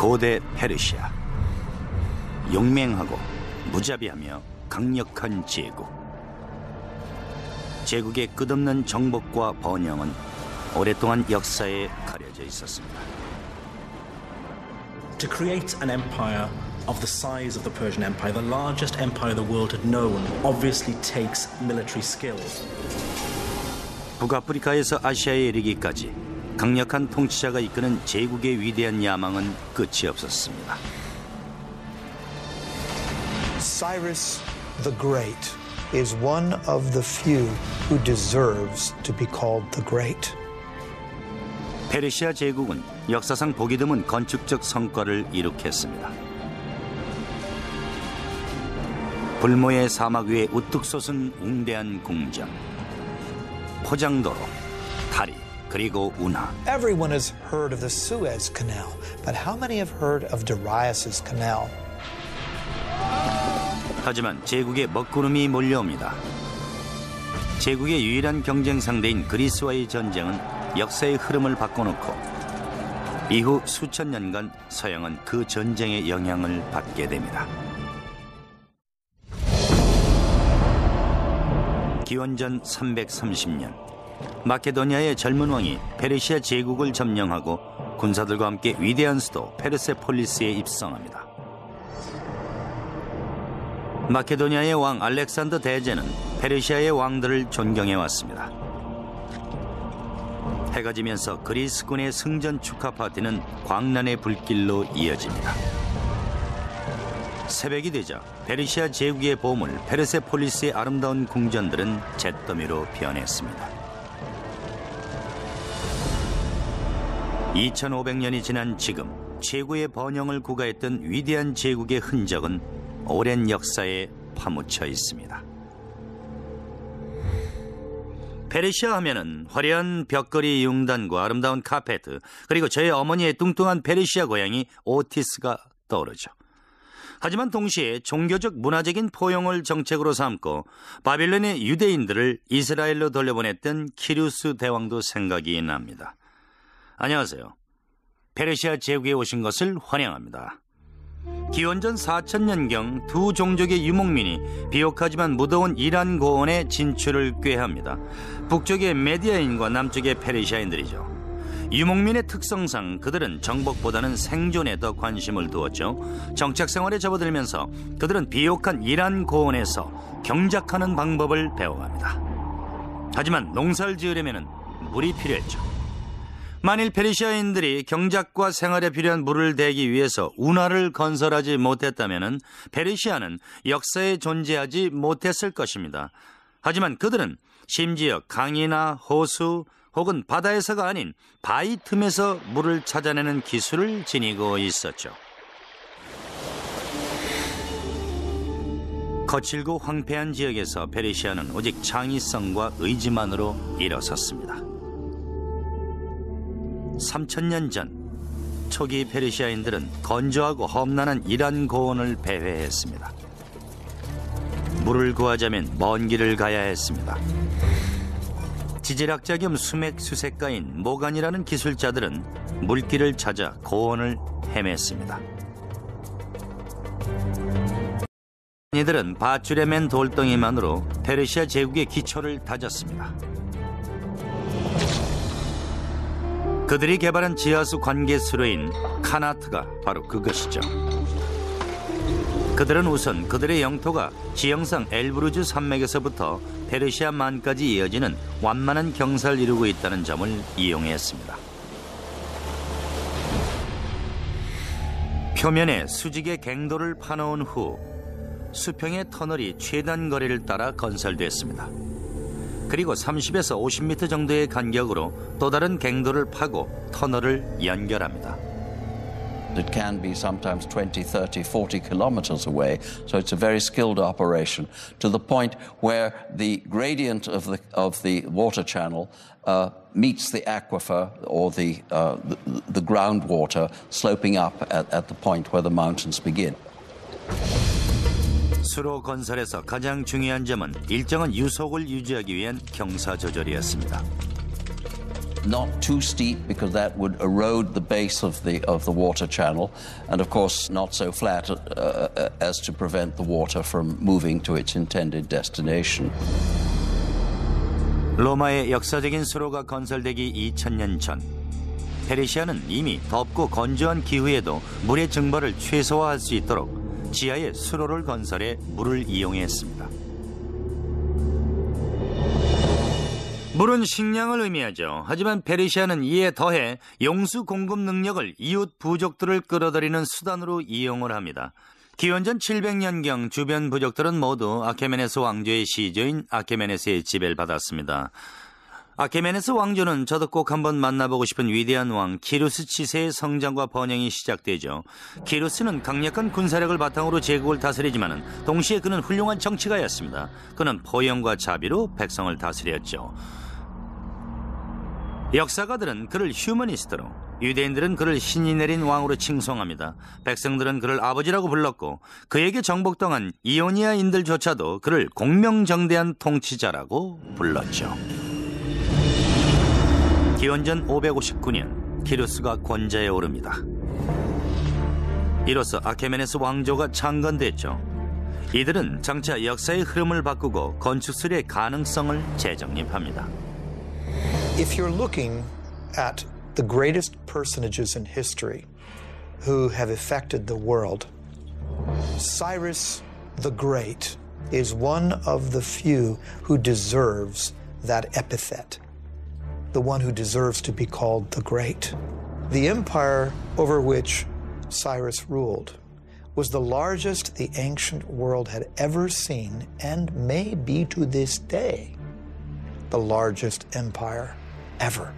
고대 페르시아. 용맹하고 무자비하며 강력한 제국. 제국의 끝없는 정복과 번영은 오랫동안 역사에 가려져 있었습니다. To create an empire of the size of the Persian Empire, the largest empire the world had known, obviously takes military skill. 북아프리카에서 아시아에 이르기까지 강력한 통치자가 이끄는 제국의 위대한 야망은 끝이 없었습니다. Cyrus the Great is one of the few who deserves to be called the Great. 페르시아 제국은 역사상 보기 드문 건축적 성과를 이룩했습니다. 불모의 사막 위에 우뚝 솟은 웅대한 궁전, 포장도로, 다리, 그리고 운하. Everyone has heard of the Suez Canal, but how many have heard of Darius's Canal? 하지만 제국의 먹구름이 몰려옵니다. 제국의 유일한 경쟁 상대인 그리스와의 전쟁은 역사의 흐름을 바꿔놓고 이후 수천 년간 서양은 그 전쟁의 영향을 받게 됩니다. 기원전 330년 마케도니아의 젊은 왕이 페르시아 제국을 점령하고 군사들과 함께 위대한 수도 페르세폴리스에 입성합니다. 마케도니아의 왕 알렉산더 대제는 페르시아의 왕들을 존경해왔습니다. 해가 지면서 그리스군의 승전 축하 파티는 광란의 불길로 이어집니다. 새벽이 되자 페르시아 제국의 보물 페르세폴리스의 아름다운 궁전들은 잿더미로 변했습니다. 2500년이 지난 지금 최고의 번영을 구가했던 위대한 제국의 흔적은 오랜 역사에 파묻혀 있습니다. 페르시아 하면은 화려한 벽걸이 융단과 아름다운 카페트, 그리고 저희 어머니의 뚱뚱한 페르시아 고양이 오티스가 떠오르죠. 하지만 동시에 종교적 문화적인 포용을 정책으로 삼고 바빌론의 유대인들을 이스라엘로 돌려보냈던 키루스 대왕도 생각이 납니다. 안녕하세요. 페르시아 제국에 오신 것을 환영합니다. 기원전 4000년경 두 종족의 유목민이 비옥하지만 무더운 이란 고원에 진출을 꾀합니다. 북쪽의 메디아인과 남쪽의 페르시아인들이죠. 유목민의 특성상 그들은 정복보다는 생존에 더 관심을 두었죠. 정착 생활에 접어들면서 그들은 비옥한 이란 고원에서 경작하는 방법을 배워갑니다. 하지만 농사를 지으려면 물이 필요했죠. 만일 페르시아인들이 경작과 생활에 필요한 물을 대기 위해서 운하를 건설하지 못했다면 페르시아는 역사에 존재하지 못했을 것입니다. 하지만 그들은 심지어 강이나 호수 혹은 바다에서가 아닌 바위 틈에서 물을 찾아내는 기술을 지니고 있었죠. 거칠고 황폐한 지역에서 페르시아는 오직 창의성과 의지만으로 일어섰습니다. 3000년 전 초기 페르시아인들은 건조하고 험난한 이란 고원을 배회했습니다. 물을 구하자면 먼 길을 가야 했습니다. 지질학자 겸 수맥 수색가인 모간이라는 기술자들은 물길을 찾아 고원을 헤맸습니다. 이들은 밧줄에 맨 돌덩이만으로 페르시아 제국의 기초를 다졌습니다. 그들이 개발한 지하수 관계수로인 카나트가 바로 그것이죠. 그들은 우선 그들의 영토가 지형상 엘브루즈 산맥에서부터 페르시아 만까지 이어지는 완만한 경사를 이루고 있다는 점을 이용했습니다. 표면에 수직의 갱도를 파놓은 후 수평의 터널이 최단 거리를 따라 건설됐습니다. 그리고 30에서 50m 정도의 간격으로 또 다른 갱도를 파고 터널을 연결합니다. It can be sometimes 20, 30, 40 kilometers away, so it's a very skilled operation to the point where the gradient of the water channel meets the aquifer or the groundwater sloping up at the point where the mountains begin. 수로 건설에서 가장 중요한 점은 일정한 유속을 유지하기 위한 경사 조절이었습니다. not too steep because that would erode the base of the water channel, and of course not so flat as to prevent the water from moving to its intended destination. 로마의 역사적인 수로가 건설되기 2000년 전, 페르시아는 이미 덥고 건조한 기후에도 물의 증발을 최소화할 수 있도록 지하에 수로를 건설해 물을 이용했습니다. 물은 식량을 의미하죠. 하지만 페르시아는 이에 더해 용수 공급 능력을 이웃 부족들을 끌어들이는 수단으로 이용을 합니다. 기원전 700년경 주변 부족들은 모두 아케메네스 왕조의 시조인 아케메네스의 지배를 받았습니다. 아케메네스 왕조는 저도 꼭 한번 만나보고 싶은 위대한 왕 키루스 치세의 성장과 번영이 시작되죠. 키루스는 강력한 군사력을 바탕으로 제국을 다스리지만 동시에 그는 훌륭한 정치가였습니다. 그는 포용과 자비로 백성을 다스렸죠. 역사가들은 그를 휴머니스트로, 유대인들은 그를 신이 내린 왕으로 칭송합니다. 백성들은 그를 아버지라고 불렀고 그에게 정복당한 이오니아인들조차도 그를 공명정대한 통치자라고 불렀죠. 기원전 559년 키루스가 권좌에 오릅니다. 이로써 아케메네스 왕조가 창건됐죠. 이들은 장차 역사의 흐름을 바꾸고 건축술의 가능성을 재정립합니다. If you're looking at the greatest personages in history who have affected the world, Cyrus the Great is one of the few who deserves that epithet, the one who deserves to be called the Great. The empire over which Cyrus ruled was the largest the ancient world had ever seen and may be to this day the largest empire ever.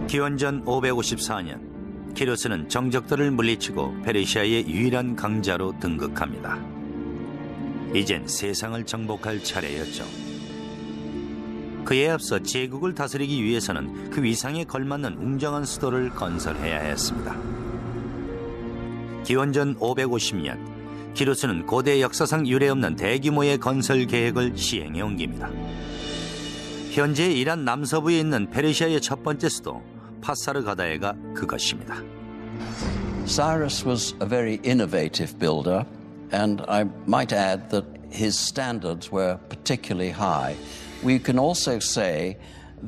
기원전 554년 키루스는 정적들을 물리치고 페르시아의 유일한 강자로 등극합니다. 이젠 세상을 정복할 차례였죠. 그에 앞서 제국을 다스리기 위해서는 그 위상에 걸맞는 웅장한 수도를 건설해야 했습니다. 기원전 550년 키루스는 고대 역사상 유례없는 대규모의 건설 계획을 시행해 옮깁니다. 현재 이란 남서부에 있는 페르시아의 첫 번째 수도 파사르가다에가 그것입니다. Cyrus was a very innovative builder, and I might add that his standards were particularly high. We can also say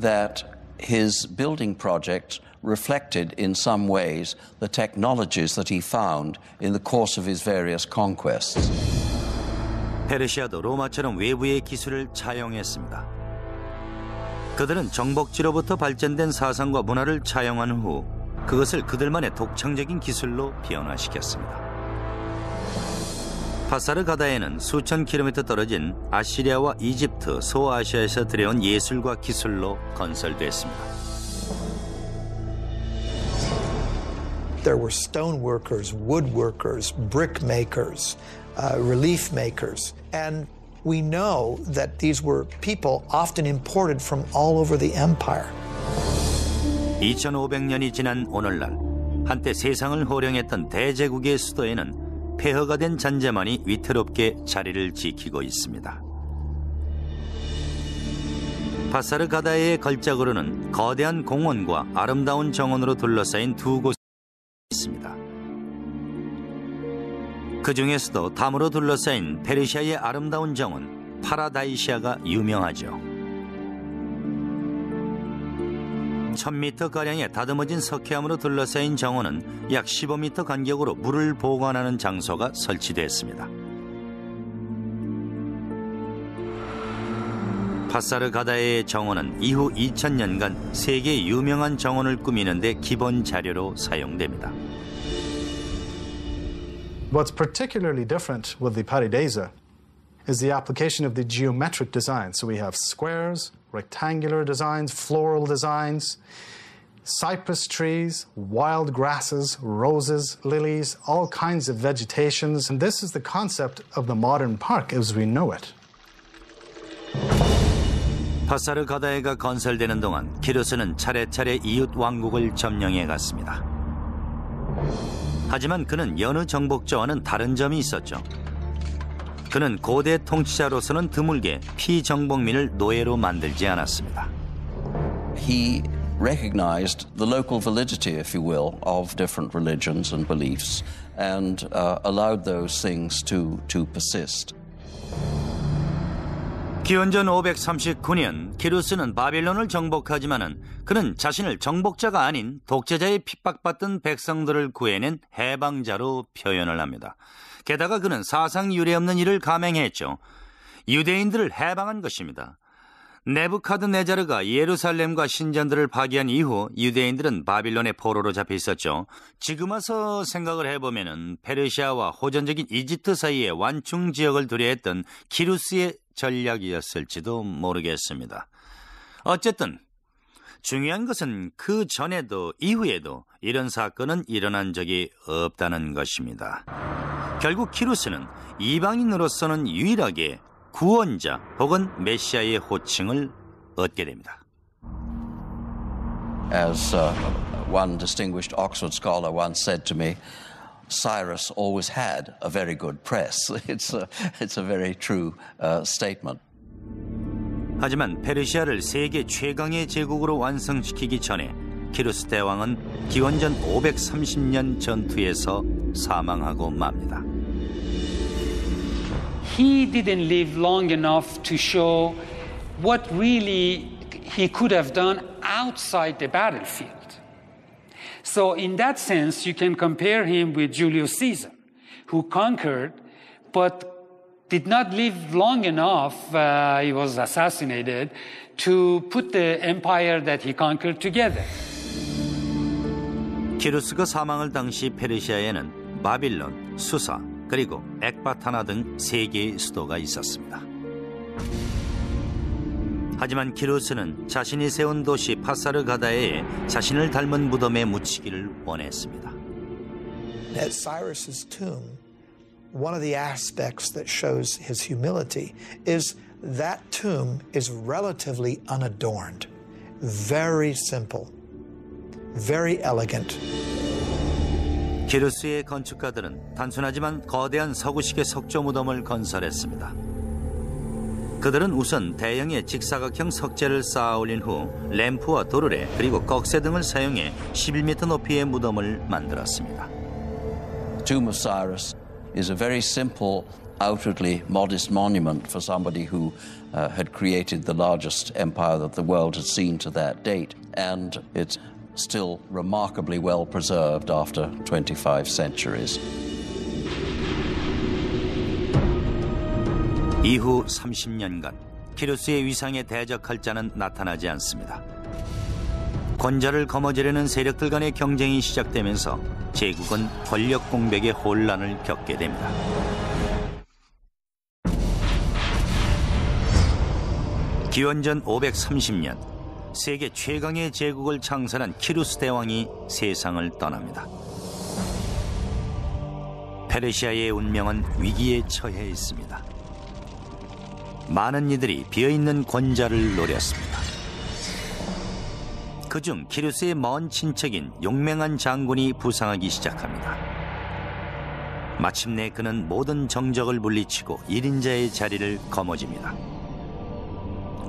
that his building project reflected in some ways the technologies that he found in the course of his various conquests. 페르시아도 로마처럼 외부의 기술을 차용했습니다. 그들은 정복지로부터 발전된 사상과 문화를 차용한 후 그것을 그들만의 독창적인 기술로 변화시켰습니다. 파사르가다에는 수천 킬로미터 떨어진 아시리아와 이집트, 소아시아에서 들여온 예술과 기술로 건설됐습니다. There were stone workers, woodworkers, brick makers, relief makers, and we know that these were people often imported from all over the empire. 2500년이 지난 오늘날 한때 세상을 호령했던 대제국의 수도에는 폐허가 된 잔재만이 위태롭게 자리를 지키고 있습니다. 파사르가다의 걸작으로는 거대한 공원과 아름다운 정원으로 둘러싸인 두 곳이 있습니다. 그 중에서도 담으로 둘러싸인 페르시아의 아름다운 정원 파라다이시아가 유명하죠. 1000m가량의 다듬어진 석회암으로 둘러싸인 정원은 약 15m 간격으로 물을 보관하는 장소가 설치됐습니다. 파사르가다의 정원은 이후 2000년간 세계 유명한 정원을 꾸미는 데 기본 자료로 사용됩니다. What's particularly different with the paradesa is the application of the geometric design. So we have squares, rectangular designs, floral designs, cypress trees, wild grasses, roses, lilies, all kinds of vegetations. And this is the concept of the modern park as we know it. 파사르가다에가 건설되는 동안 키루스는 차례차례 이웃 왕국을 점령해 갔습니다. 하지만 그는 여느 정복자와는 다른 점이 있었죠. 그는 고대 통치자로서는 드물게 피정복민을 노예로 만들지 않았습니다. He recognized the local validity, if you will, of different religions and beliefs and allowed those things to persist. 기원전 539년 키루스는 바빌론을 정복하지만은 그는 자신을 정복자가 아닌 독재자의 핍박받던 백성들을 구해낸 해방자로 표현을 합니다. 게다가 그는 사상 유례없는 일을 감행했죠. 유대인들을 해방한 것입니다. 네부카드네자르가 예루살렘과 신전들을 파괴한 이후 유대인들은 바빌론의 포로로 잡혀 있었죠. 지금 와서 생각을 해보면은 페르시아와 호전적인 이집트 사이에 완충 지역을 두려했던 키루스의 전략이었을지도 모르겠습니다. 어쨌든 중요한 것은 그 전에도 이후에도 이런 사건은 일어난 적이 없다는 것입니다. 결국 키루스는 이방인으로서는 유일하게 구원자 혹은 메시아의 호칭을 얻게 됩니다. As one distinguished Oxford scholar once said to me, Cyrus always had a very good press. It's a very true statement. 하지만 페르시아를 세계 최강의 제국으로 완성시키기 전에 키루스 대왕은 기원전 530년 전투에서 사망하고 맙니다. He didn't live long enough to show what really he could have done outside the battlefield. So in that sense, you can compare him with Julius Caesar, who conquered, but did not live long enough, he was assassinated, to put the empire that he conquered together. 키루스가 사망할 당시 페르시아에는 바빌론, 수사, 그리고 엑바타나 등 3개의 수도가 있었습니다. 하지만 키루스는 자신이 세운 도시 파사르가다에 자신을 닮은 무덤에 묻히기를 원했습니다. At Cyrus's tomb, one of the aspects that shows his humility is that tomb is relatively unadorned, very simple, very elegant. 키루스의 건축가들은 단순하지만 거대한 서구식의 석조 무덤을 건설했습니다. 그들은 우선 대형의 직사각형 석재를 쌓아 올린 후 램프와 도르래 그리고 꺽쇠 등을 사용해 11m 높이의 무덤을 만들었습니다. Tomb of Cyrus is a very simple, outwardly modest monument for somebody who had created the largest empire that the world had seen to that date, and it's still remarkably well preserved after 25 centuries. 이후 30년간 키루스의 위상에 대적할 자는 나타나지 않습니다. 권자를 거머쥐려는 세력들 간의 경쟁이 시작되면서 제국은 권력 공백의 혼란을 겪게 됩니다. 기원전 530년 세계 최강의 제국을 창설한 키루스 대왕이 세상을 떠납니다. 페르시아의 운명은 위기에 처해 있습니다. 많은 이들이 비어있는 권자를 노렸습니다. 그중 키루스의 먼 친척인 용맹한 장군이 부상하기 시작합니다. 마침내 그는 모든 정적을 물리치고 1인자의 자리를 거머쥡니다.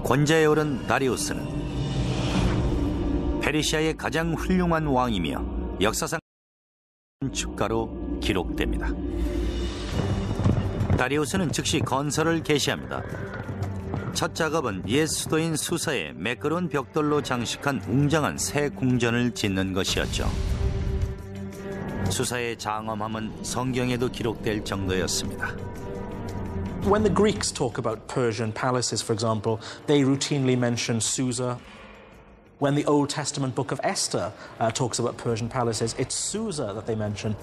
권자에 오른 다리우스는 페르시아의 가장 훌륭한 왕이며 역사상 건축가로 기록됩니다. 다리우스는 즉시 건설을 개시합니다. 첫 작업은 옛 수도인 수사에 매끄러운 벽돌로 장식한 웅장한 새 궁전을 짓는 것이었죠. 수사의 장엄함은 성경에도 기록될 정도였습니다. When the Greeks talk about Persian palaces, for example, they routinely mention Susa. When the Old Testament book of Esther talks about Persian palaces, it's Susa that they mention.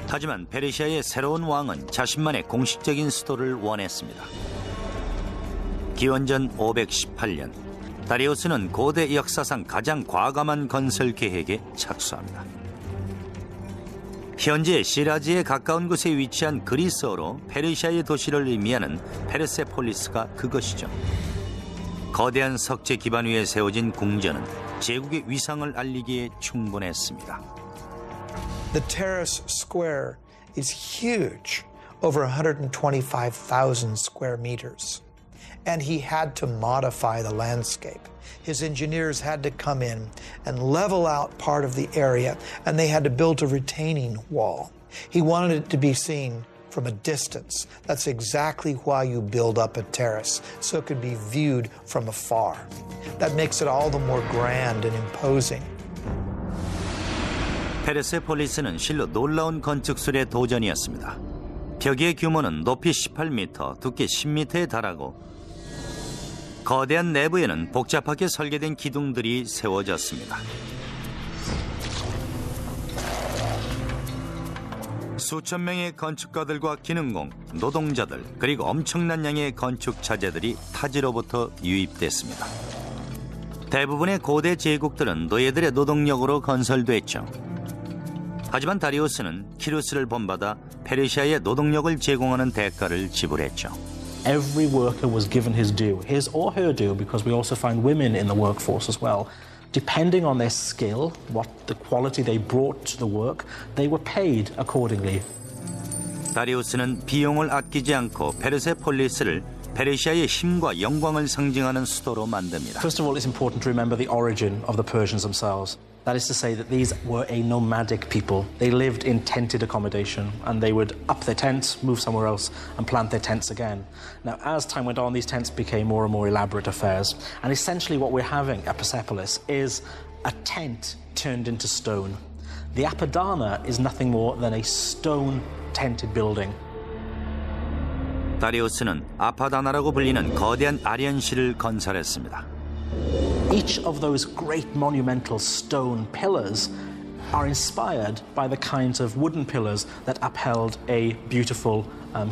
하지만 페르시아의 새로운 왕은 자신만의 공식적인 수도를 원했습니다. 기원전 518년, 다리우스는 고대 역사상 가장 과감한 건설 계획에 착수합니다. 현재 시라즈에 가까운 곳에 위치한 그리스어로 페르시아의 도시를 의미하는 페르세폴리스가 그것이죠. 거대한 석재 기반 위에 세워진 궁전은 제국의 위상을 알리기에 충분했습니다. The terrace square is huge, over 125,000 square meters. And he had to modify the landscape. His engineers had to come in and level out part of the area, and they had to build a retaining wall. He wanted it to be seen from a distance. That's exactly why you build up a terrace, so it could be viewed from afar. That makes it all the more grand and imposing. 페르세폴리스는 실로 놀라운 건축술의 도전이었습니다. 벽의 규모는 높이 18m, 두께 10m에 달하고 거대한 내부에는 복잡하게 설계된 기둥들이 세워졌습니다. 수천 명의 건축가들과 기능공, 노동자들, 그리고 엄청난 양의 건축 자재들이 타지로부터 유입됐습니다. 대부분의 고대 제국들은 노예들의 노동력으로 건설됐죠. 하지만 다리우스는 키루스를 본받아 페르시아에 노동력을 제공하는 대가를 지불했죠. Every worker was given his due, his or her due, because we also find women in the workforce as well. Depending on their skill, what the quality they brought to the work, they were paid accordingly. 다리우스는 비용을 아끼지 않고 페르세폴리스를 페르시아의 힘과 영광을 상징하는 수도로 만듭니다. First of all, it's important to remember the origin of the Persians themselves. That is to say that these were a nomadic people. They lived in tented accommodation, and they would up their tents, move somewhere else, and plant their tents again. Now, as time went on, these tents became more and more elaborate affairs. And essentially what we're having at Persepolis is a tent turned into stone. The Apadana is nothing more than a stone-tented building. 다리우스는 아파다나라고 불리는 거대한 아련시를 건설했습니다. Each of those great monumental stone pillars are inspired by the kinds of wooden pillars that upheld a beautiful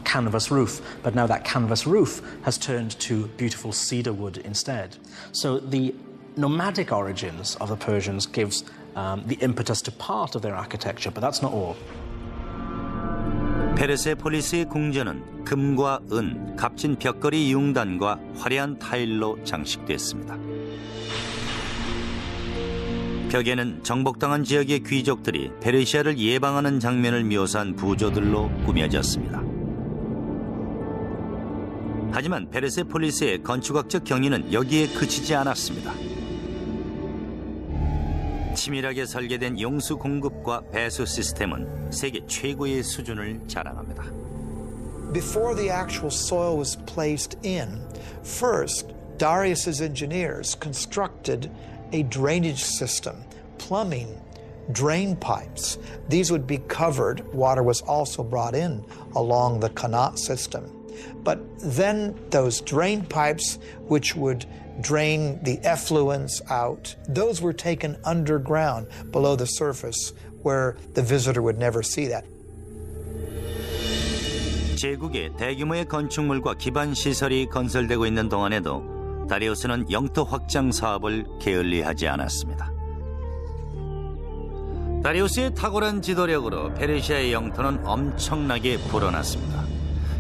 canvas roof. But now that canvas roof has turned to beautiful cedar wood instead. So the nomadic origins of the Persians gives the impetus to part of their architecture, but that's not all. 페르세폴리스의 궁전은 금과 은, 값진 벽걸이 융단과 화려한 타일로 장식됐습니다. 벽에는 정복당한 지역의 귀족들이 페르시아를 예방하는 장면을 묘사한 부조들로 꾸며졌습니다. 하지만 페르세폴리스의 건축학적 경이는 여기에 그치지 않았습니다. 치밀하게 설계된 용수 공급과 배수 시스템은 세계 최고의 수준을 자랑합니다. Before the actual soil was placed in, first, Darius's engineers constructed a drainage system, plumbing, drain pipes. These would be covered. Water was also brought in along the Qanat system. But then those drain pipes, which would drain the effluents out, those were taken underground below the surface where the visitor would never see that. 제국에 대규모의 건축물과 기반 시설이 건설되고 있는 동안에도 다리우스는 영토 확장 사업을 게을리하지 않았습니다. 다리우스의 탁월한 지도력으로 페르시아의 영토는 엄청나게 불어났습니다.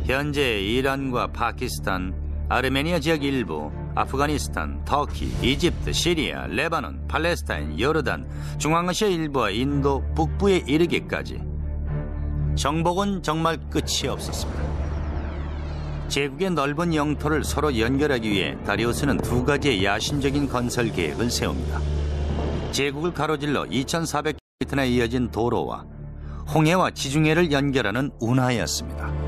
현재 이란과 파키스탄, 아르메니아 지역 일부, 아프가니스탄, 터키, 이집트, 시리아, 레바논, 팔레스타인, 요르단, 중앙아시아 일부와 인도 북부에 이르기까지 정복은 정말 끝이 없었습니다. 제국의 넓은 영토를 서로 연결하기 위해 다리우스는 두 가지의 야심적인 건설 계획을 세웁니다. 제국을 가로질러 2,400km나 이어진 도로와 홍해와 지중해를 연결하는 운하였습니다.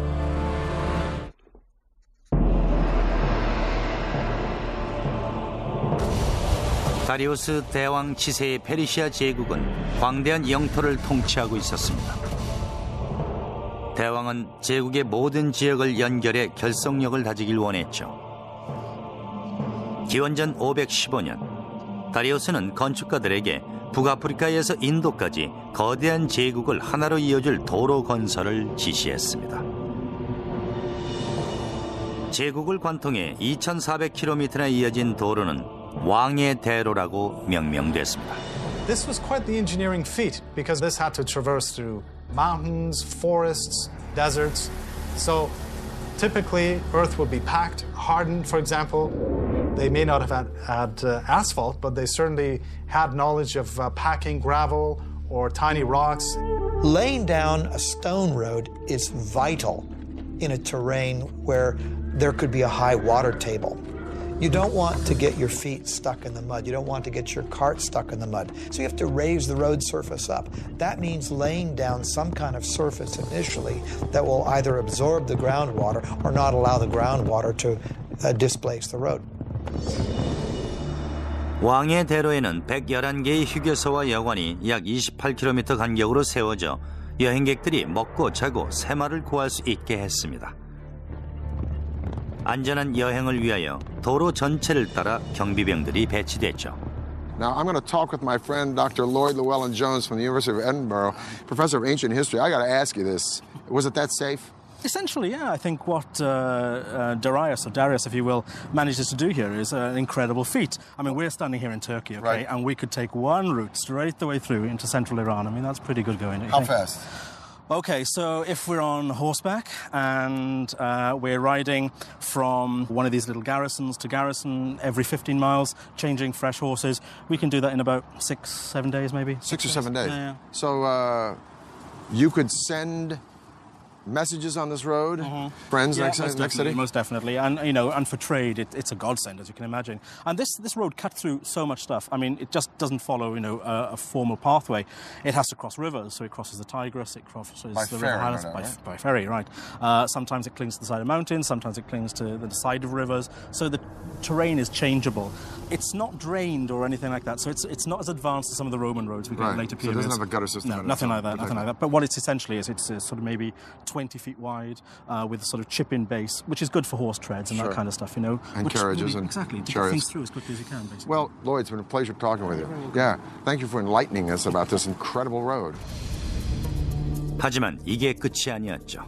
다리우스 대왕 치세의 페르시아 제국은 광대한 영토를 통치하고 있었습니다. 대왕은 제국의 모든 지역을 연결해 결속력을 다지길 원했죠. 기원전 515년, 다리우스는 건축가들에게 북아프리카에서 인도까지 거대한 제국을 하나로 이어줄 도로 건설을 지시했습니다. 제국을 관통해 2,400km나 이어진 도로는 왕의 대로라고 명명됐습니다. This was quite the engineering feat because this had to traverse through mountains, forests, deserts. So typically earth would be packed, hardened, for example. They may not have had asphalt, but they certainly had knowledge of packing gravel or tiny rocks. Laying down a stone road is vital in a terrain where there could be a high water table. You don't want to get your feet stuck in the mud. You don't want to get your cart stuck in the mud. So you have to raise the road surface up. That means laying down some kind of surface initially that will either absorb the groundwater or not allow the groundwater to displace the road. 왕의 대로에는 111개의 휴게소와 여관이 약 28km 간격으로 세워져 여행객들이 먹고 자고 새마를 구할 수 있게 했습니다. 안전한 여행을 위하여 도로 전체를 따라 경비병들이 배치됐죠. Now, I'm going to talk with my friend Dr. Lloyd Llewellyn-Jones from the University of Edinburgh, professor of ancient history. I got to ask you this. Was it that safe? Essentially, yeah. I think what Darius, if you will, manages to do here is an incredible feat. I mean, we're standing here in Turkey, okay, right, and we could take one route straight the way through into central Iran. I mean, that's pretty good going. How fast? Okay, so if we're on horseback and we're riding from one of these little garrisons to garrison every 15 miles, changing fresh horses, we can do that in about 6-7 days, maybe. 6 or 7 days. Yeah. So you could send messages on this road, friends next city? Most definitely, and and for trade, it's a godsend, as you can imagine. And this road cut through so much stuff. I mean, it just doesn't follow a formal pathway. It has to cross rivers, so it crosses the Tigris, it crosses the River Hannes by ferry, right? Sometimes it clings to the side of mountains, sometimes it clings to the side of rivers. So the terrain is changeable. It's not drained or anything like that, so it's not as advanced as some of the Roman roads we get in later periods. So it doesn't have a gutter system. No, nothing like that. But what it's essentially is it's sort of maybe 20 feet wide with a sort of chip-in base, which is good for horse treads and that kind of stuff, And carriages really, and exactly, to chariots. get things through as quickly as you can, basically. Well, Lloyd, it's been a pleasure talking with you. Yeah, thank you for enlightening us about this incredible road. 하지만 이게 끝이 아니었죠.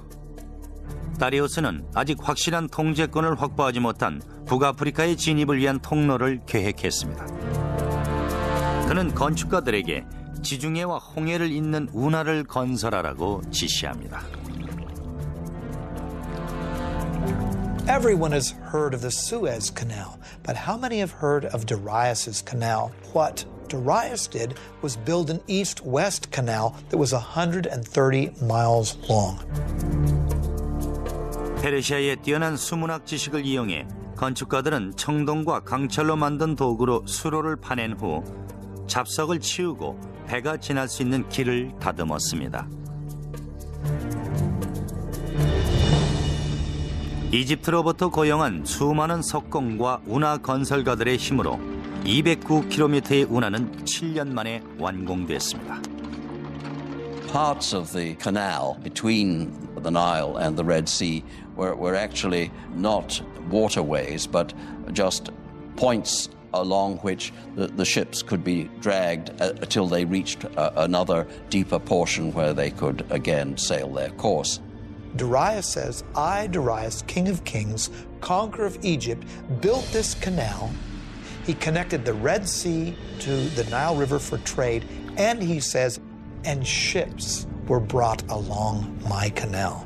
다리우스는 아직 확실한 통제권을 확보하지 못한 북아프리카의 진입을 위한 통로를 계획했습니다. 그는 건축가들에게 지중해와 홍해를 잇는 운하를 건설하라고 지시합니다. Everyone has heard of the Suez Canal, but how many have heard of Darius's canal? What Darius did was build an east-west canal that was 130 miles long. 페르시아의 뛰어난 수문학 지식을 이용해 건축가들은 청동과 강철로 만든 도구로 수로를 파낸 후 잡석을 치우고 배가 지날 수 있는 길을 다듬었습니다. 이집트로부터 고용한 수많은 석공과 운하 건설가들의 힘으로 209km의 운하는 7년 만에 완공됐습니다. Parts of the canal between the Nile and the Red Sea were actually not waterways, but just points along which the ships could be dragged until they reached another deeper portion where they could again sail their course. Darius says, I, Darius, king of kings, conqueror of Egypt, built this canal. He connected the Red Sea to the Nile River for trade, and he says, and ships were brought along my canal.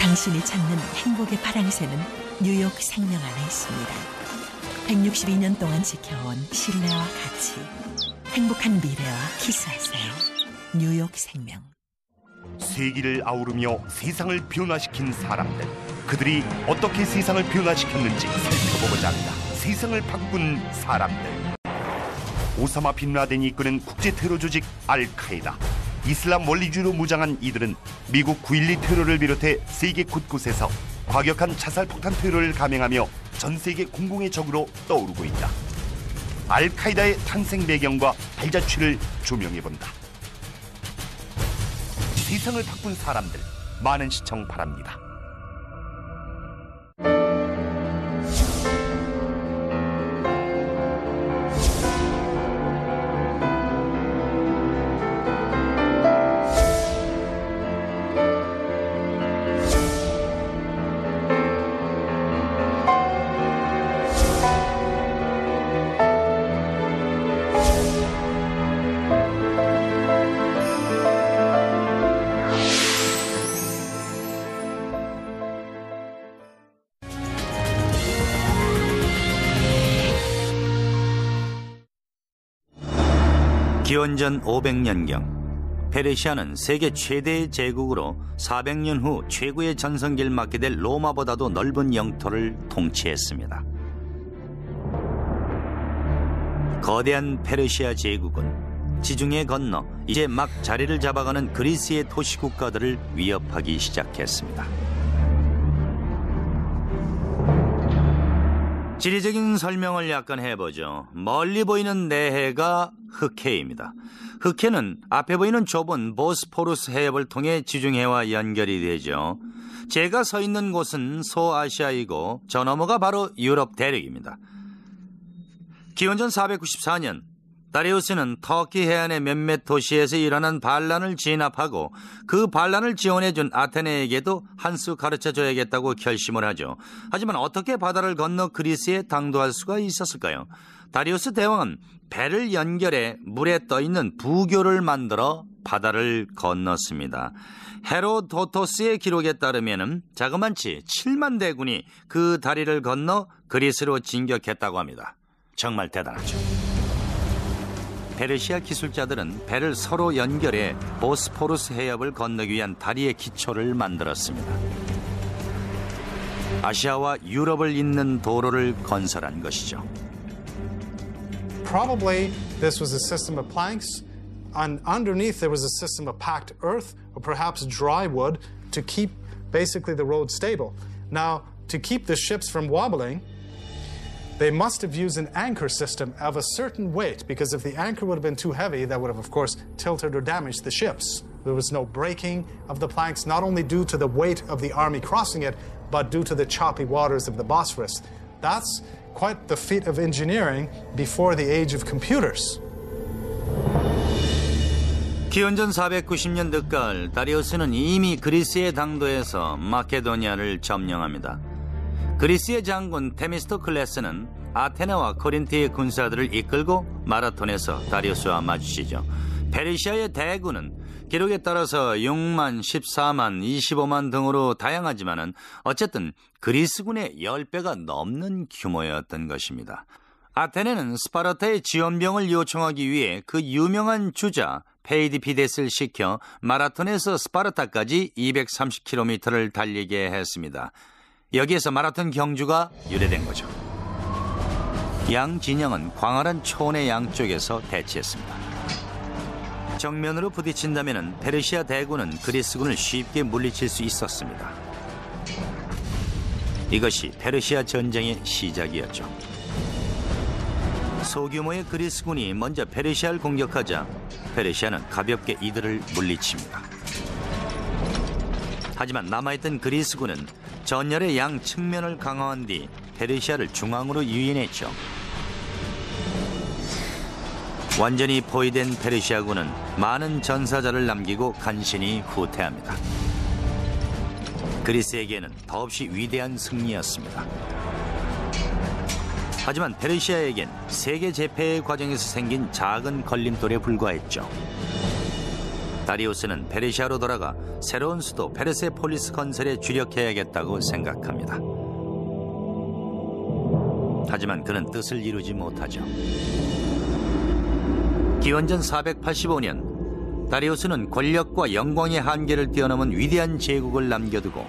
당신이 찾는 행복의 파랑새는 뉴욕 생명 안에 있습니다. 162년 동안 지켜온 신뢰와 가치, 행복한 미래와 키스하세요. 뉴욕 생명. 세기를 아우르며 세상을 변화시킨 사람들, 그들이 어떻게 세상을 변화시켰는지 살펴보고자 합니다. 세상을 바꾼 사람들. 오사마 빈 라덴이 이끄는 국제 테러 조직 알카에다. 이슬람 원리주의로 무장한 이들은 미국 9.12 테러를 비롯해 세계 곳곳에서 과격한 자살폭탄 테러를 감행하며 전 세계 공공의 적으로 떠오르고 있다. 알카에다의 탄생 배경과 발자취를 조명해본다. 세상을 바꾼 사람들, 많은 시청 바랍니다. 기원전 500년경 페르시아는 세계 최대의 제국으로 400년 후 최고의 전성기를 맞게 될 로마보다도 넓은 영토를 통치했습니다. 거대한 페르시아 제국은 지중해 건너 이제 막 자리를 잡아가는 그리스의 도시국가들을 위협하기 시작했습니다. 지리적인 설명을 약간 해보죠. 멀리 보이는 내해가 흑해입니다. 흑해는 앞에 보이는 좁은 보스포루스 해협을 통해 지중해와 연결이 되죠. 제가 서 있는 곳은 소아시아이고 저 너머가 바로 유럽 대륙입니다. 기원전 494년 다리우스는 터키 해안의 몇몇 도시에서 일어난 반란을 진압하고 그 반란을 지원해준 아테네에게도 한 수 가르쳐줘야겠다고 결심을 하죠. 하지만 어떻게 바다를 건너 그리스에 당도할 수가 있었을까요? 다리우스 대왕은 배를 연결해 물에 떠있는 부교를 만들어 바다를 건넜습니다. 헤로도토스의 기록에 따르면 자그만치 7만 대군이 그 다리를 건너 그리스로 진격했다고 합니다. 정말 대단하죠. 페르시아 기술자들은 배를 서로 연결해 보스포루스 해협을 건너기 위한 다리의 기초를 만들었습니다. 아시아와 유럽을 잇는 도로를 건설한 것이죠. Probably this was a system of planks, and underneath there was a system of packed earth or perhaps dry wood to keep basically the road stable. Now, to keep the ships from wobbling, they must have used an anchor system of a certain weight, because if the anchor would have been too heavy, that would have, of course, tilted or damaged the ships. There was no breaking of the planks, not only due to the weight of the army crossing it, but due to the choppy waters of the Bosphorus. That's quite the feat of engineering before the age of computers. 기원전 490년 늦가을 다리우스는 이미 그리스의 당도에서 마케도니아를 점령합니다. 그리스의 장군 테미스토클레스는 아테네와 코린트의 군사들을 이끌고 마라톤에서 다리우스와 마주치죠. 페르시아의 대군은 기록에 따라서 6만, 14만, 25만 등으로 다양하지만은 어쨌든 그리스군의 10배가 넘는 규모였던 것입니다. 아테네는 스파르타의 지원병을 요청하기 위해 그 유명한 주자 페이디피데스를 시켜 마라톤에서 스파르타까지 230km를 달리게 했습니다. 여기에서 마라톤 경주가 유래된 거죠. 양 진영은 광활한 초원의 양쪽에서 대치했습니다. 정면으로 부딪힌다면 페르시아 대군은 그리스군을 쉽게 물리칠 수 있었습니다. 이것이 페르시아 전쟁의 시작이었죠. 소규모의 그리스군이 먼저 페르시아를 공격하자 페르시아는 가볍게 이들을 물리칩니다. 하지만 남아있던 그리스군은 전열의 양 측면을 강화한 뒤 페르시아를 중앙으로 유인했죠. 완전히 포위된 페르시아군은 많은 전사자를 남기고 간신히 후퇴합니다. 그리스에게는 더없이 위대한 승리였습니다. 하지만 페르시아에겐 세계 제패의 과정에서 생긴 작은 걸림돌에 불과했죠. 다리우스는 페르시아로 돌아가 새로운 수도 페르세폴리스 건설에 주력해야겠다고 생각합니다. 하지만 그는 뜻을 이루지 못하죠. 기원전 485년 다리우스는 권력과 영광의 한계를 뛰어넘은 위대한 제국을 남겨두고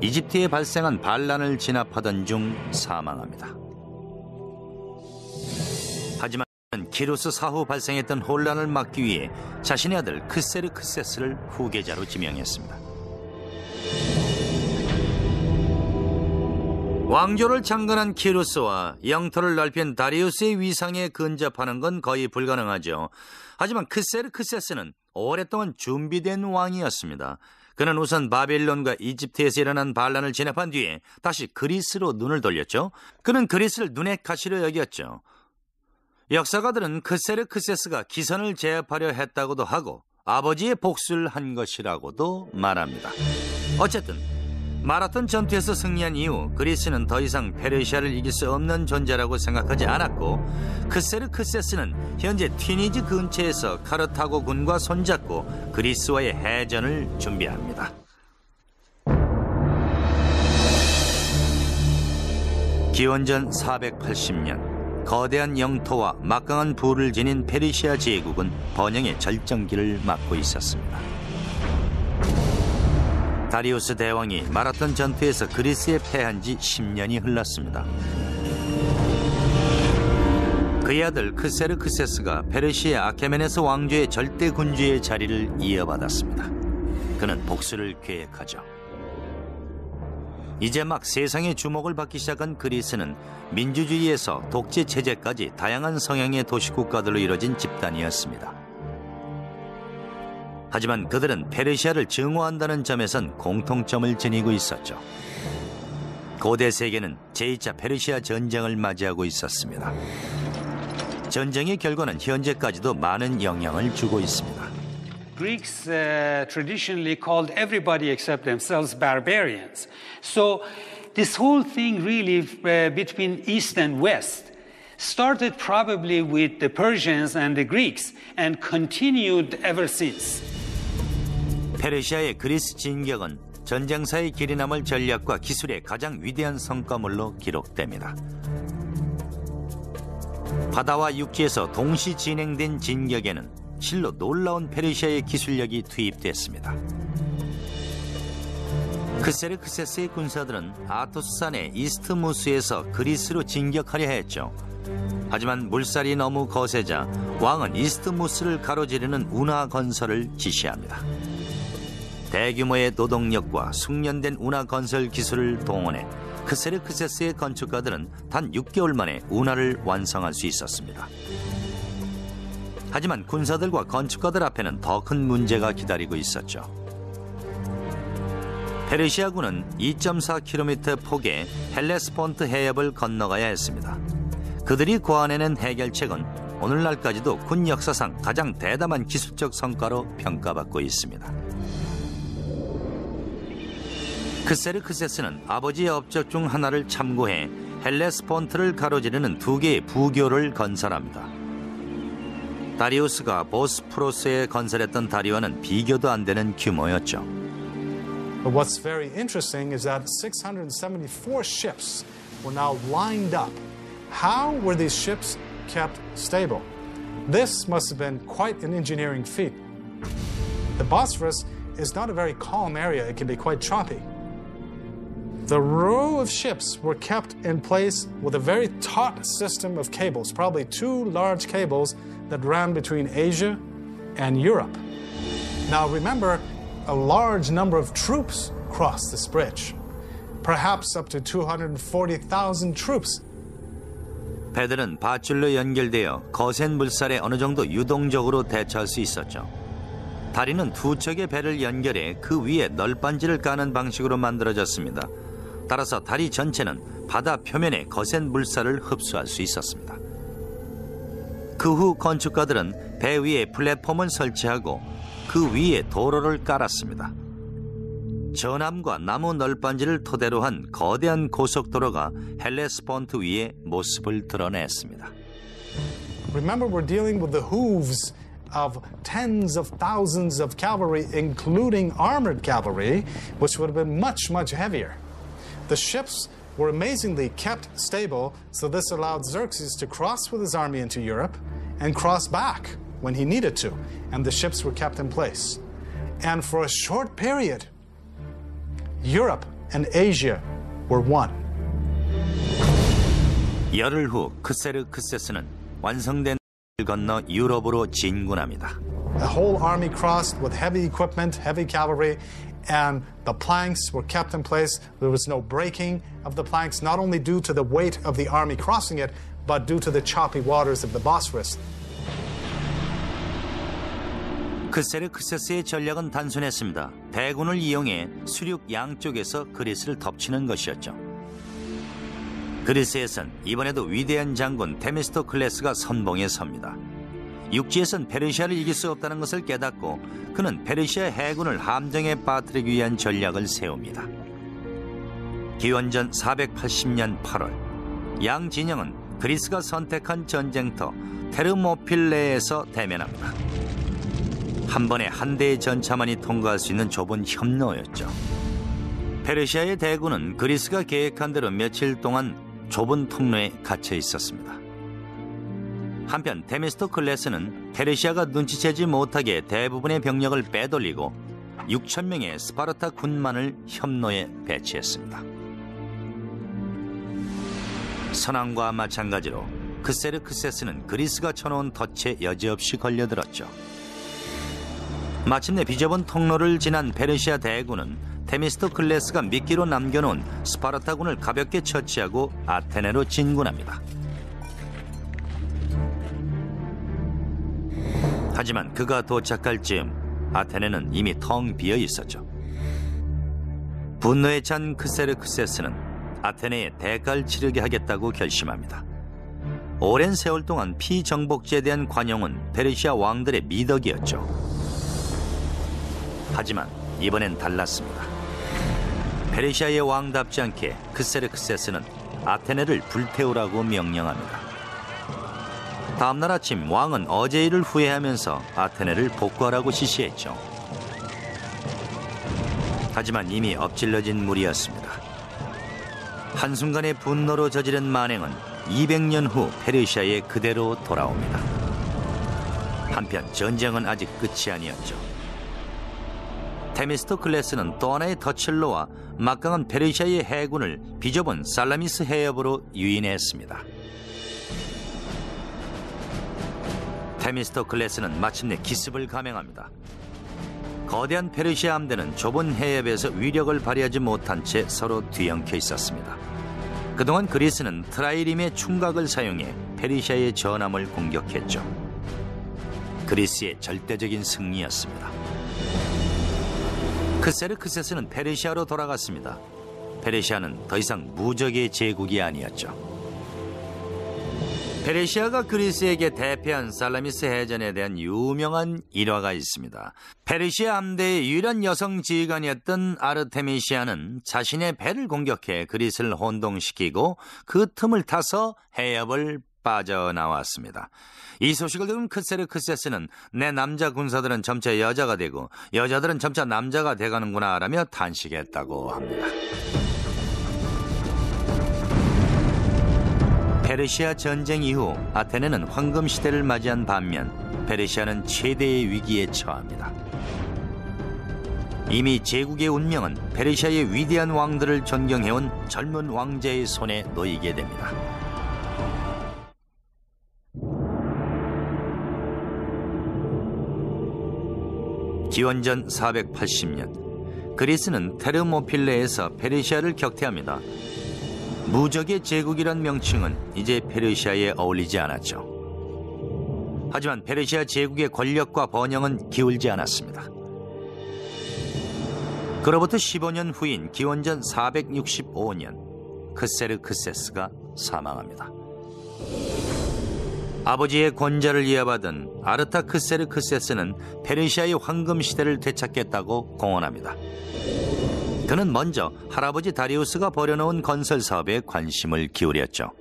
이집트에 발생한 반란을 진압하던 중 사망합니다. 하지만 키루스 사후 발생했던 혼란을 막기 위해 자신의 아들 크세르크세스를 후계자로 지명했습니다. 왕조를 창건한 키루스와 영토를 넓힌 다리우스의 위상에 근접하는 건 거의 불가능하죠. 하지만 크세르크세스는 오랫동안 준비된 왕이었습니다. 그는 우선 바빌론과 이집트에서 일어난 반란을 진압한 뒤에 다시 그리스로 눈을 돌렸죠. 그는 그리스를 눈의 가시로 여겼죠. 역사가들은 크세르크세스가 기선을 제압하려 했다고도 하고 아버지의 복수를 한 것이라고도 말합니다. 어쨌든 마라톤 전투에서 승리한 이후 그리스는 더 이상 페르시아를 이길 수 없는 존재라고 생각하지 않았고 크세르크세스는 현재 튀니지 근처에서 카르타고군과 손잡고 그리스와의 해전을 준비합니다. 기원전 480년 거대한 영토와 막강한 부를 지닌 페르시아 제국은 번영의 절정기를 맞고 있었습니다. 다리우스 대왕이 마라톤 전투에서 그리스에 패한 지 10년이 흘렀습니다. 그의 아들 크세르크세스가 페르시아 아케메네스 왕조의 절대 군주의 자리를 이어받았습니다. 그는 복수를 계획하죠. 이제 막 세상의 주목을 받기 시작한 그리스는 민주주의에서 독재 체제까지 다양한 성향의 도시국가들로 이뤄진 집단이었습니다. 하지만 그들은 페르시아를 증오한다는 점에선 공통점을 지니고 있었죠. 고대 세계는 제2차 페르시아 전쟁을 맞이하고 있었습니다. 전쟁의 결과는 현재까지도 많은 영향을 주고 있습니다. Greeks traditionally called everybody except themselves barbarians. So this whole thing really between East and West started probably with the Persians and the Greeks and continued ever since. 페르시아의 그리스 진격은 전쟁사의 길이 남을 전략과 기술의 가장 위대한 성과물로 기록됩니다. 바다와 육지에서 동시 진행된 진격에는 실로 놀라운 페르시아의 기술력이 투입됐습니다. 크세르크세스의 군사들은 아토스산의 이스트무스에서 그리스로 진격하려 했죠. 하지만 물살이 너무 거세자 왕은 이스트무스를 가로지르는 운하 건설을 지시합니다. 대규모의 노동력과 숙련된 운하 건설 기술을 동원해 크세르크세스의 건축가들은 단 6개월 만에 운하를 완성할 수 있었습니다. 하지만 군사들과 건축가들 앞에는 더 큰 문제가 기다리고 있었죠. 페르시아군은 2.4km 폭의 헬레스폰트 해협을 건너가야 했습니다. 그들이 고안해낸 해결책은 오늘날까지도 군 역사상 가장 대담한 기술적 성과로 평가받고 있습니다. 크세르크세스는 아버지의 업적 중 하나를 참고해 헬레스폰트를 가로지르는 2개의 부교를 건설합니다. 다리우스가 보스포러스에 건설했던 다리와는 비교도 안 되는 규모였죠. But what's very interesting is that 674 ships were now lined up. How were these ships kept stable? This must have been quite an engineering feat. The Bosphorus is not a very calm area. It can be quite choppy. The row of ships were kept in place with a very taut system of cables, probably 2 large cables that ran between Asia and Europe. Now remember, a large number of troops crossed this bridge, perhaps up to 240,000 troops. 배들은 밧줄로 연결되어 거센 물살에 어느 정도 유동적으로 대처할 수 있었죠. 다리는 2척의 배를 연결해 그 위에 널빤지를 까는 방식으로 만들어졌습니다. 따라서 다리 전체는 바다 표면의 거센 물살을 흡수할 수 있었습니다. 그 후 건축가들은 배 위에 플랫폼을 설치하고 그 위에 도로를 깔았습니다. 전함과 나무 널빤지를 토대로 한 거대한 고속도로가 헬레스폰트 위에 모습을 드러냈습니다. Remember, we're dealing with the hooves of tens of thousands of cavalry, including armored cavalry, which would have been much, much heavier. The ships were amazingly kept stable, so this allowed Xerxes to cross with his army into Europe and cross back when he needed to, and the ships were kept in place. And for a short period, Europe and Asia were one. 열흘 후 크세르크세스는 완성된 을 건너 유럽으로 진군합니다. The whole army crossed with heavy equipment, heavy cavalry, and the planks were kept in place. There was no breaking of the planks, not only due to the weight of the army crossing it, but due to the choppy waters of the Bosphorus. 크세르크세스의 전략은 단순했습니다. 대군을 이용해 수륙 양쪽에서 그리스를 덮치는 것이었죠. 그리스에선 이번에도 위대한 장군 데미스토클레스가 선봉에 섭니다. 육지에선 페르시아를 이길 수 없다는 것을 깨닫고 그는 페르시아 해군을 함정에 빠뜨리기 위한 전략을 세웁니다. 기원전 480년 8월 양 진영은 그리스가 선택한 전쟁터 테르모필레에서 대면합니다. 한 번에 한 대의 전차만이 통과할 수 있는 좁은 협로였죠. 페르시아의 대군은 그리스가 계획한 대로 며칠 동안 좁은 통로에 갇혀 있었습니다. 한편 데미스토클레스는 페르시아가 눈치채지 못하게 대부분의 병력을 빼돌리고 6,000명의 스파르타 군만을 현노에 배치했습니다. 선왕과 마찬가지로 크세르크세스는 그리스가 쳐놓은 덫에 여지없이 걸려들었죠. 마침내 비좁은 통로를 지난 페르시아 대군은 데미스토클레스가 미끼로 남겨놓은 스파르타군을 가볍게 처치하고 아테네로 진군합니다. 하지만 그가 도착할 즈음 아테네는 이미 텅 비어 있었죠. 분노에 찬 크세르크세스는 아테네에 대가를 치르게 하겠다고 결심합니다. 오랜 세월 동안 피정복제에 대한 관용은 페르시아 왕들의 미덕이었죠. 하지만 이번엔 달랐습니다. 페르시아의 왕답지 않게 크세르크세스는 아테네를 불태우라고 명령합니다. 다음날 아침 왕은 어제 일을 후회하면서 아테네를 복구하라고 지시했죠. 하지만 이미 엎질러진 물이었습니다. 한순간의 분노로 저지른 만행은 200년 후 페르시아에 그대로 돌아옵니다. 한편 전쟁은 아직 끝이 아니었죠. 데미스토클레스는 또 하나의 덫을 놓아 막강한 페르시아의 해군을 비좁은 살라미스 해협으로 유인했습니다. 데미스토클레스는 마침내 기습을 감행합니다. 거대한 페르시아 함대는 좁은 해협에서 위력을 발휘하지 못한 채 서로 뒤엉켜 있었습니다. 그동안 그리스는 트라이림의 충각을 사용해 페르시아의 전함을 공격했죠. 그리스의 절대적인 승리였습니다. 크세르크세스는 페르시아로 돌아갔습니다. 페르시아는 더 이상 무적의 제국이 아니었죠. 페르시아가 그리스에게 대패한 살라미스 해전에 대한 유명한 일화가 있습니다. 페르시아 함대의 유일한 여성 지휘관이었던 아르테미시아는 자신의 배를 공격해 그리스를 혼동시키고 그 틈을 타서 해협을 빠져나왔습니다. 이 소식을 들은 크세르크세스는 내 남자 군사들은 점차 여자가 되고 여자들은 점차 남자가 돼가는구나 라며 탄식했다고 합니다. 페르시아 전쟁 이후 아테네는 황금 시대를 맞이한 반면 페르시아는 최대의 위기에 처합니다. 이미 제국의 운명은 페르시아의 위대한 왕들을 존경해온 젊은 왕자의 손에 놓이게 됩니다. 기원전 480년 그리스는 테르모필레에서 페르시아를 격퇴합니다. 무적의 제국이란 명칭은 이제 페르시아에 어울리지 않았죠. 하지만 페르시아 제국의 권력과 번영은 기울지 않았습니다. 그로부터 15년 후인 기원전 465년 크세르크세스가 사망합니다. 아버지의 권좌를 이어받은 아르타크세르크세스는 페르시아의 황금 시대를 되찾겠다고 공언합니다. 그는 먼저 할아버지 다리우스가 벌여놓은 건설 사업에 관심을 기울였죠.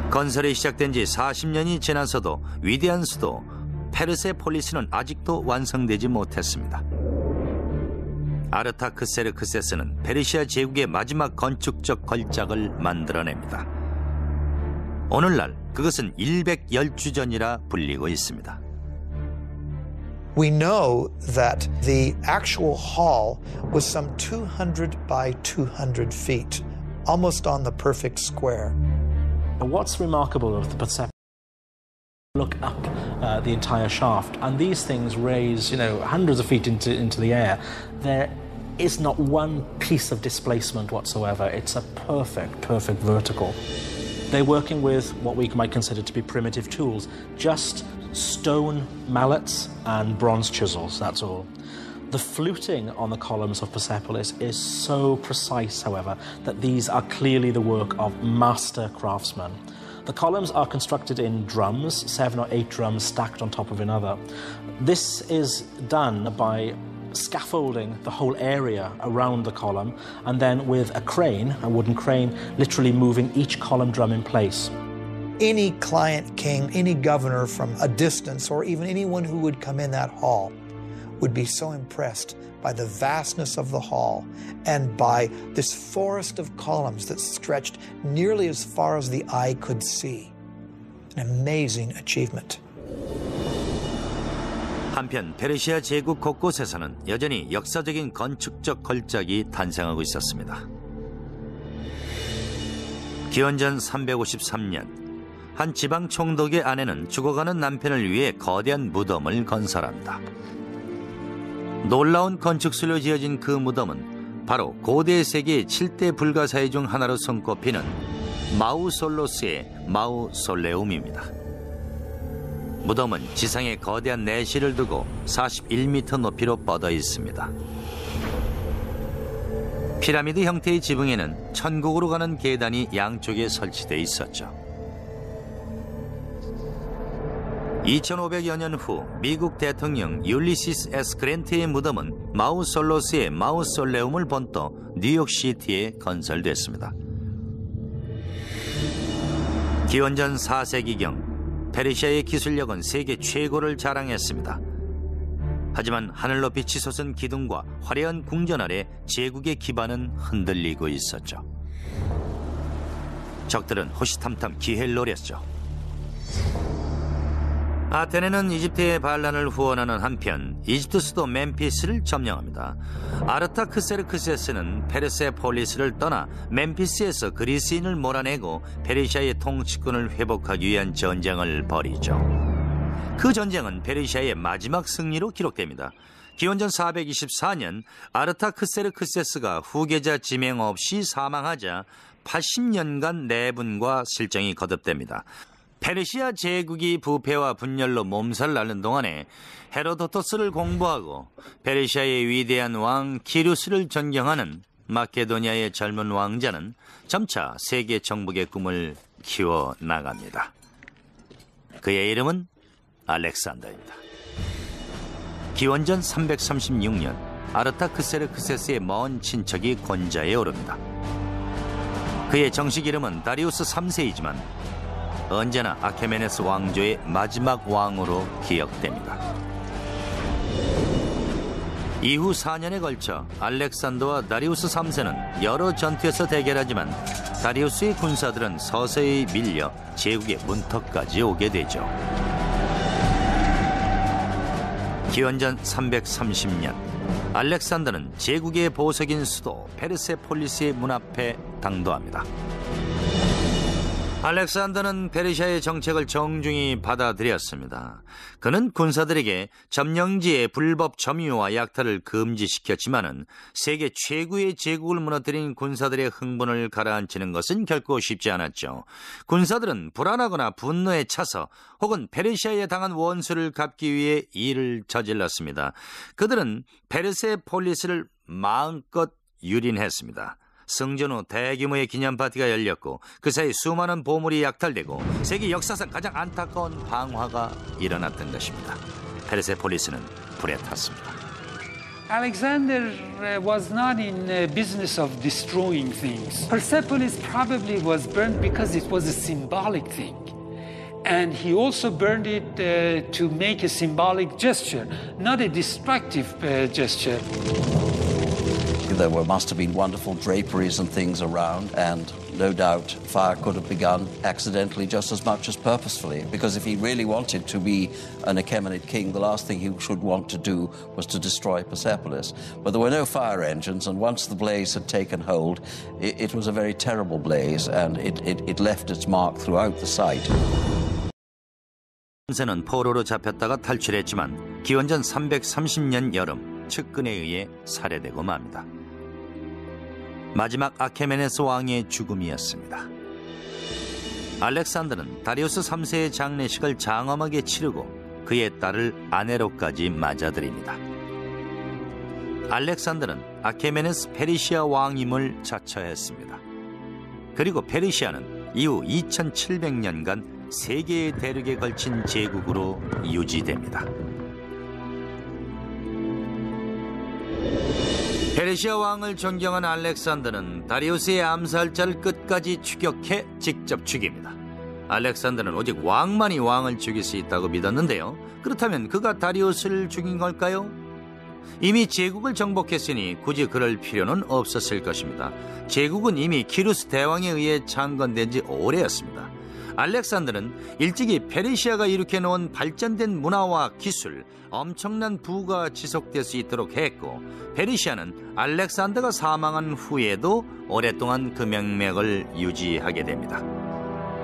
건설이 시작된 지 40년이 지나서도 위대한 수도 페르세폴리스는 아직도 완성되지 못했습니다. 아르타크세르크세스는 페르시아 제국의 마지막 건축적 걸작을 만들어냅니다. 오늘날 그것은 110주 전이라 불리고 있습니다. We know that the actual hall was some 200 by 200 feet, almost on the perfect square. What's remarkable of the Persepolis, look up the entire shaft, and these things raise, hundreds of feet into the air. There is not one piece of displacement whatsoever. It's a perfect vertical. They're working with what we might consider to be primitive tools, just stone mallets and bronze chisels, that's all. The fluting on the columns of Persepolis is so precise, however, that these are clearly the work of master craftsmen. The columns are constructed in drums, 7 or 8 drums stacked on top of another. This is done by scaffolding the whole area around the column, and then with a crane, a wooden crane, literally moving each column drum in place. Any client king, any governor from a distance, or even anyone who would come in that hall would be so impressed by the vastness of the hall and by this forest of columns that stretched nearly as far as the eye could see. An amazing achievement. 한편 페르시아 제국 곳곳에서는 여전히 역사적인 건축적 걸작이 탄생하고 있었습니다. 기원전 353년 한 지방 총독의 아내는 죽어가는 남편을 위해 거대한 무덤을 건설합니다. 놀라운 건축술로 지어진 그 무덤은 바로 고대 세계 7대 불가사의 중 하나로 손꼽히는 마우솔로스의 마우솔레움입니다. 무덤은 지상에 거대한 내실을 두고 41m 높이로 뻗어 있습니다. 피라미드 형태의 지붕에는 천국으로 가는 계단이 양쪽에 설치되어 있었죠. 2500여 년 후 미국 대통령 율리시스 S. 그랜트의 무덤은 마우솔로스의 마우솔레움을 본떠 뉴욕시티에 건설됐습니다. 기원전 4세기경 페르시아의 기술력은 세계 최고를 자랑했습니다. 하지만 하늘 높이 치솟은 기둥과 화려한 궁전 아래 제국의 기반은 흔들리고 있었죠. 적들은 호시탐탐 기회를 노렸죠. 아테네는 이집트의 반란을 후원하는 한편 이집트 수도 멤피스를 점령합니다. 아르타크세르크세스는 페르세폴리스를 떠나 멤피스에서 그리스인을 몰아내고 페르시아의 통치권을 회복하기 위한 전쟁을 벌이죠. 그 전쟁은 페르시아의 마지막 승리로 기록됩니다. 기원전 424년 아르타크세르크세스가 후계자 지명 없이 사망하자 80년간 내분과 실정이 거듭됩니다. 페르시아 제국이 부패와 분열로 몸살을 앓는 동안에 헤로도토스를 공부하고 페르시아의 위대한 왕 키루스를 존경하는 마케도니아의 젊은 왕자는 점차 세계 정복의 꿈을 키워나갑니다. 그의 이름은 알렉산더입니다. 기원전 336년 아르타크세르크세스의 먼 친척이 권좌에 오릅니다. 그의 정식 이름은 다리우스 3세이지만 언제나 아케메네스 왕조의 마지막 왕으로 기억됩니다. 이후 4년에 걸쳐 알렉산더와 다리우스 3세는 여러 전투에서 대결하지만 다리우스의 군사들은 서서히 밀려 제국의 문턱까지 오게 되죠. 기원전 330년 알렉산더는 제국의 보석인 수도 페르세폴리스의 문 앞에 당도합니다. 알렉산더는 페르시아의 정책을 정중히 받아들였습니다. 그는 군사들에게 점령지의 불법 점유와 약탈을 금지시켰지만은 세계 최고의 제국을 무너뜨린 군사들의 흥분을 가라앉히는 것은 결코 쉽지 않았죠. 군사들은 불안하거나 분노에 차서 혹은 페르시아에 당한 원수를 갚기 위해 일을 저질렀습니다. 그들은 페르세폴리스를 마음껏 유린했습니다. 승전 후 대규모의 기념 파티가 열렸고 그 사이 수많은 보물이 약탈되고 세계 역사상 가장 안타까운 방화가 일어났던 것입니다. 페르세폴리스는 불에 탔습니다. Alexander was not in the business of destroying things. Persepolis probably was burned because it was a symbolic thing. And he also burned it to make a symbolic gesture, not a destructive gesture. There must have been wonderful draperies and things around, and no doubt fire could have begun accidentally just as much as purposefully, because if he really wanted to be an Achaemenid king, the last thing he should want to do was to destroy Persepolis. But there were no fire engines, and once the blaze had taken hold, it was a very terrible blaze, and it left its mark throughout the site. 는 포로로 잡혔다가 탈출했지만 기원전 330년 여름 측근에 의해 살해되고 맙니다. 마지막 아케메네스 왕의 죽음이었습니다. 알렉산더는 다리우스 3세의 장례식을 장엄하게 치르고 그의 딸을 아내로까지 맞아들입니다. 알렉산더는 아케메네스 페르시아 왕임을 자처했습니다. 그리고 페르시아는 이후 2700년간 세 개의 대륙에 걸친 제국으로 유지됩니다. 페르시아 왕을 존경한 알렉산더는 다리우스의 암살자를 끝까지 추격해 직접 죽입니다. 알렉산더는 오직 왕만이 왕을 죽일 수 있다고 믿었는데요. 그렇다면 그가 다리우스를 죽인 걸까요? 이미 제국을 정복했으니 굳이 그럴 필요는 없었을 것입니다. 제국은 이미 키루스 대왕에 의해 창건된 지 오래였습니다. 알렉산더는 일찍이 페르시아가 일으켜놓은 발전된 문화와 기술, 엄청난 부가 지속될 수 있도록 했고, 페르시아는 알렉산더가 사망한 후에도 오랫동안 그 명맥을 유지하게 됩니다.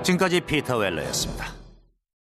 지금까지 피터 웰러였습니다.